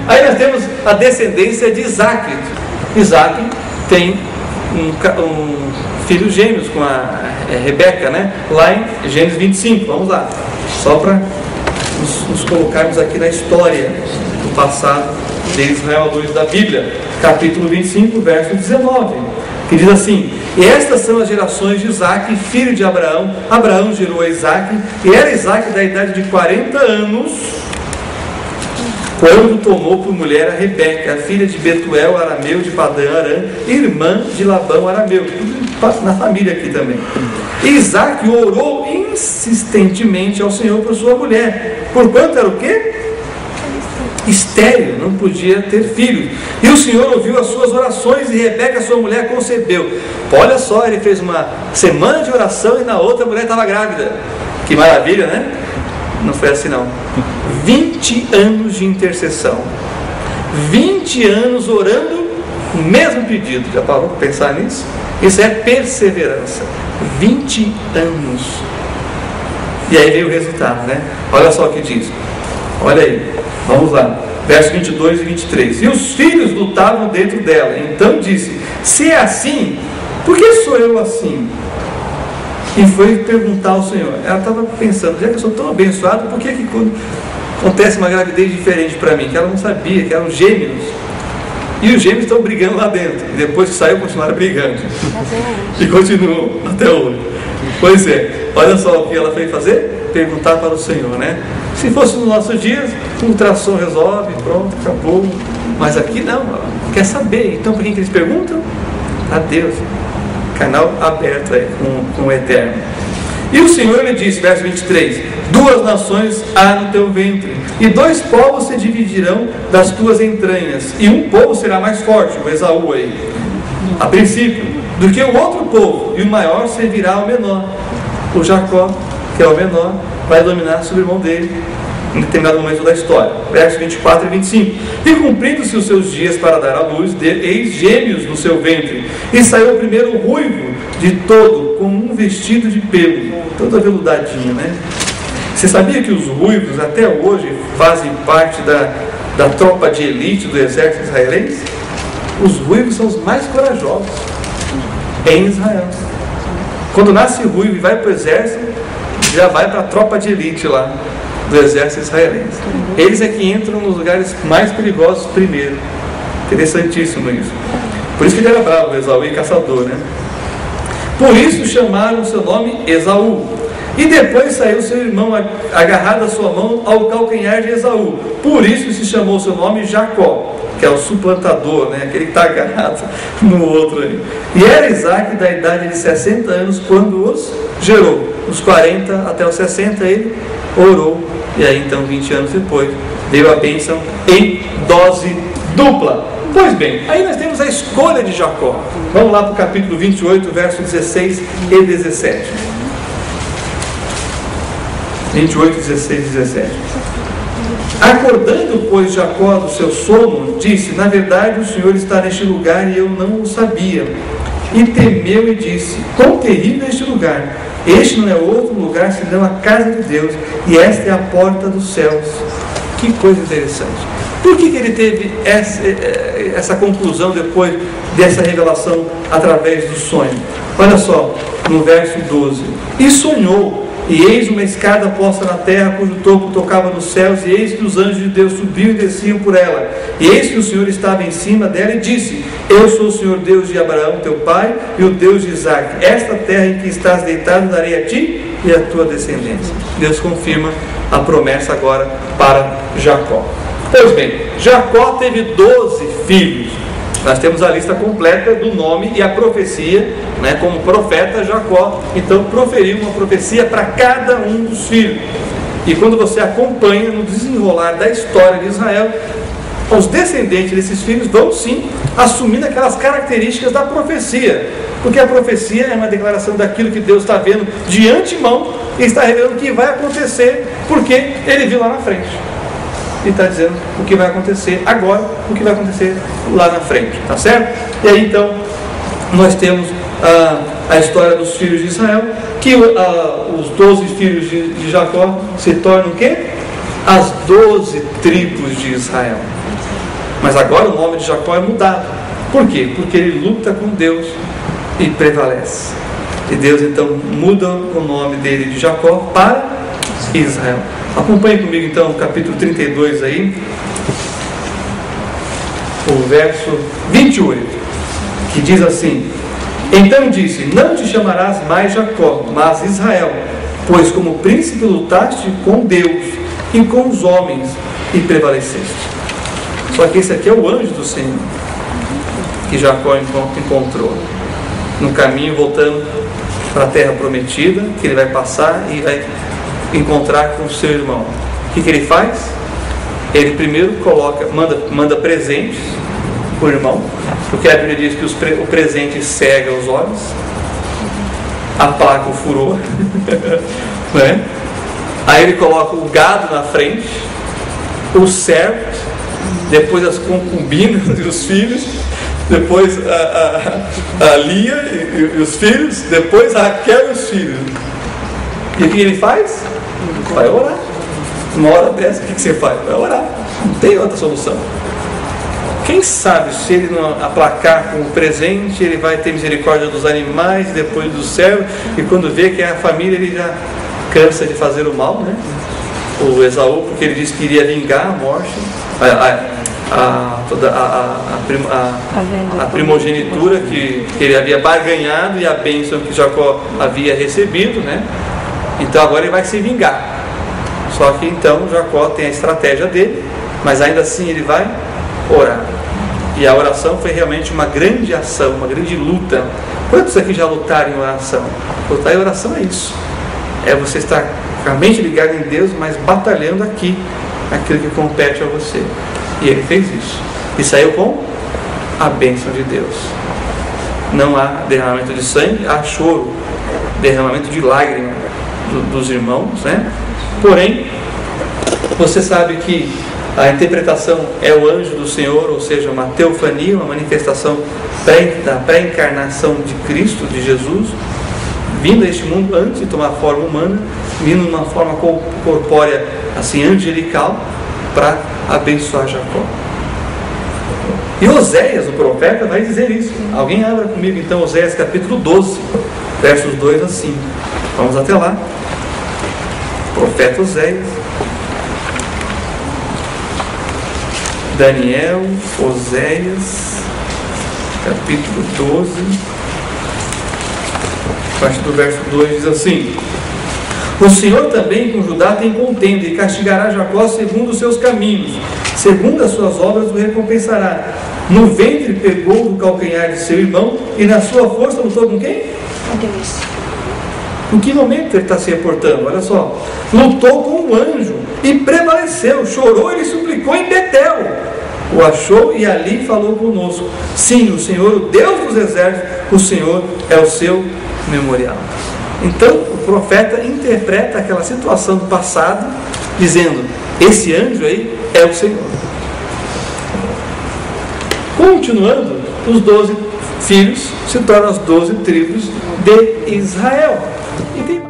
Aí nós temos a descendência de Isaac. Isaac tem um filho gêmeos com a Rebeca, né? Lá em Gênesis 25, vamos lá, só para nos colocarmos aqui na história do passado de Israel à luz da Bíblia, capítulo 25, verso 19, que diz assim: e estas são as gerações de Isaac, filho de Abraão. Abraão gerou a Isaac, e era Isaac da idade de 40 anos, quando tomou por mulher a Rebeca, a filha de Betuel arameu de Padã Arã, irmã de Labão arameu. Tudo na família aqui também. E Isaac orou insistentemente ao Senhor por sua mulher, porquanto era o quê? Estéril, não podia ter filhos. E o Senhor ouviu as suas orações, e Rebeca, sua mulher, concebeu. Olha só, ele fez uma semana de oração e na outra a mulher estava grávida. Que maravilha, né? Não foi assim não. 20 anos de intercessão, 20 anos orando o mesmo pedido. Já parou para pensar nisso? Isso é perseverança. 20 anos. E aí veio o resultado, né? Olha só o que diz. Olha aí, vamos lá, versos 22 e 23. E os filhos lutavam dentro dela. Então disse: se é assim, por que sou eu assim? E foi perguntar ao Senhor. Ela estava pensando: já que eu sou tão abençoado, por que quando acontece uma gravidez diferente para mim? Que ela não sabia, que eram gêmeos. E os gêmeos estão brigando lá dentro. E depois que saiu, continuaram brigando. E continuam até hoje. Pois é, olha só o que ela foi fazer: perguntar para o Senhor, né? Se fosse nos nossos dias, o ultrassom resolve, pronto, acabou. Mas aqui não, ela quer saber. Então por que eles perguntam? A Deus. Canal aberto aí com o Eterno. E o Senhor lhe disse, verso 23: 2 nações há no teu ventre, e 2 povos se dividirão das tuas entranhas, e um povo será mais forte, o Esaú aí, a princípio, do que o outro povo, e o maior servirá ao menor. O Jacó, que é o menor, vai dominar sobre o irmão dele em determinado momento da história. Versos 24 e 25. E cumprindo-se os seus dias para dar à luz, eis gêmeos no seu ventre. E saiu o primeiro ruivo de todo, com um vestido de pelo, todo aveludadinho, né? Você sabia que os ruivos até hoje fazem parte da tropa de elite do exército israelense? Os ruivos são os mais corajosos em Israel. Quando nasce ruivo e vai para o exército, já vai para a tropa de elite lá do exército israelense. Eles é que entram nos lugares mais perigosos primeiro. Interessantíssimo isso. Por isso que ele era bravo, Esaú, e caçador, né? Por isso chamaram o seu nome Esaú. E depois saiu seu irmão agarrado a sua mão ao calcanhar de Esaú. Por isso se chamou seu nome Jacó, que é o suplantador, né? Aquele que está agarrado no outro aí. E era Isaac da idade de 60 anos quando os gerou. Dos 40 até os 60 ele orou. E aí então 20 anos depois veio a bênção em dose dupla. Pois bem, aí nós temos a escolha de Jacó. Vamos lá para o capítulo 28, versos 16 e 17. 28, 16 e 17. Acordando, pois, Jacó do seu sono, disse: na verdade o Senhor está neste lugar e eu não o sabia. E temeu e disse: quão terrível é este lugar! Este não é outro lugar senão a casa de Deus, e esta é a porta dos céus. Que coisa interessante. Por que ele teve essa conclusão depois dessa revelação através do sonho? Olha só, no verso 12. E sonhou, e eis uma escada posta na terra, cujo topo tocava nos céus, e eis que os anjos de Deus subiam e desciam por ela. E eis que o Senhor estava em cima dela e disse: eu sou o Senhor Deus de Abraão, teu pai, e o Deus de Isaac. Esta terra em que estás deitado darei a ti e a tua descendência. Deus confirma a promessa agora para Jacó. Pois bem, Jacó teve 12 filhos. Nós temos a lista completa do nome e a profecia, né, como profeta Jacó. Então proferiu uma profecia para cada um dos filhos. E quando você acompanha no desenrolar da história de Israel, os descendentes desses filhos vão sim assumindo aquelas características da profecia, porque a profecia é uma declaração daquilo que Deus está vendo de antemão e está revelando o que vai acontecer, porque Ele viu lá na frente. e está dizendo o que vai acontecer agora, o que vai acontecer lá na frente, tá certo? E aí então nós temos a história dos filhos de Israel, que os 12 filhos de Jacó se tornam o quê? As 12 tribos de Israel. Mas agora o nome de Jacó é mudado. Por quê? Porque ele luta com Deus e prevalece. E Deus então muda o nome dele de Jacó para Israel. Acompanhe comigo então o capítulo 32 aí, o verso 28, que diz assim: Então disse, não te chamarás mais Jacó, mas Israel, pois como príncipe lutaste com Deus e com os homens e prevaleceste. Só que esse aqui é o anjo do Senhor que Jacó encontrou no caminho voltando para a terra prometida, que ele vai passar e vai encontrar com o seu irmão. O que ele faz? Ele primeiro manda presentes para o irmão, porque a Bíblia diz que o presente cega os olhos, aplaca o furor, né? Aí ele coloca o gado na frente, os servos, depois as concubinas e os filhos, depois a Lia e os filhos, depois a Raquel e os filhos. E o que ele faz? Vai orar. Uma hora dessa, o que você faz? Vai orar. Não tem outra solução. Quem sabe se ele não aplacar com o presente, ele vai ter misericórdia dos animais, depois dos servos, e quando vê que é a família, ele já cansa de fazer o mal, né? O Esaú, porque ele disse que iria vingar a morte, a primogenitura que ele havia barganhado e a bênção que Jacó havia recebido, né? Então agora ele vai se vingar. Só que então Jacó tem a estratégia dele, mas ainda assim ele vai orar. E a oração foi realmente uma grande ação, uma grande luta. Quantos aqui já lutaram em oração? Lutar em oração é isso. É você estar com a mente ligada em Deus, mas batalhando aqui aquilo que compete a você. E ele fez isso. E saiu com a bênção de Deus. Não há derramamento de sangue, há choro, derramamento de lágrimas dos irmãos, né? Porém, você sabe que a interpretação é o anjo do Senhor, ou seja, uma teofania, uma manifestação da pré-encarnação de Cristo, de Jesus, vindo a este mundo antes de tomar forma humana, vindo numa forma corpórea, assim, angelical, para abençoar Jacó. E Oséias, o profeta, vai dizer isso. Alguém abra comigo então Oséias capítulo 12, versos 2 a 5. Vamos até lá. Profeta Oséias. Daniel, Oséias, capítulo 12, a partir do verso 2 diz assim: O Senhor também com Judá tem contenda e castigará Jacó segundo os seus caminhos, segundo as suas obras o recompensará. No ventre pegou do calcanhar de seu irmão e na sua força lutou com quem? Com Deus. Em que momento ele está se reportando? Olha só, lutou com o anjo e prevaleceu, chorou e suplicou em Betel, o achou e ali falou conosco. Sim, o Senhor, o Deus dos exércitos, o Senhor é o seu memorial. Então o profeta interpreta aquela situação do passado, dizendo: esse anjo aí é o Senhor. Continuando, os 12 filhos se tornam as 12 tribos de Israel. E tem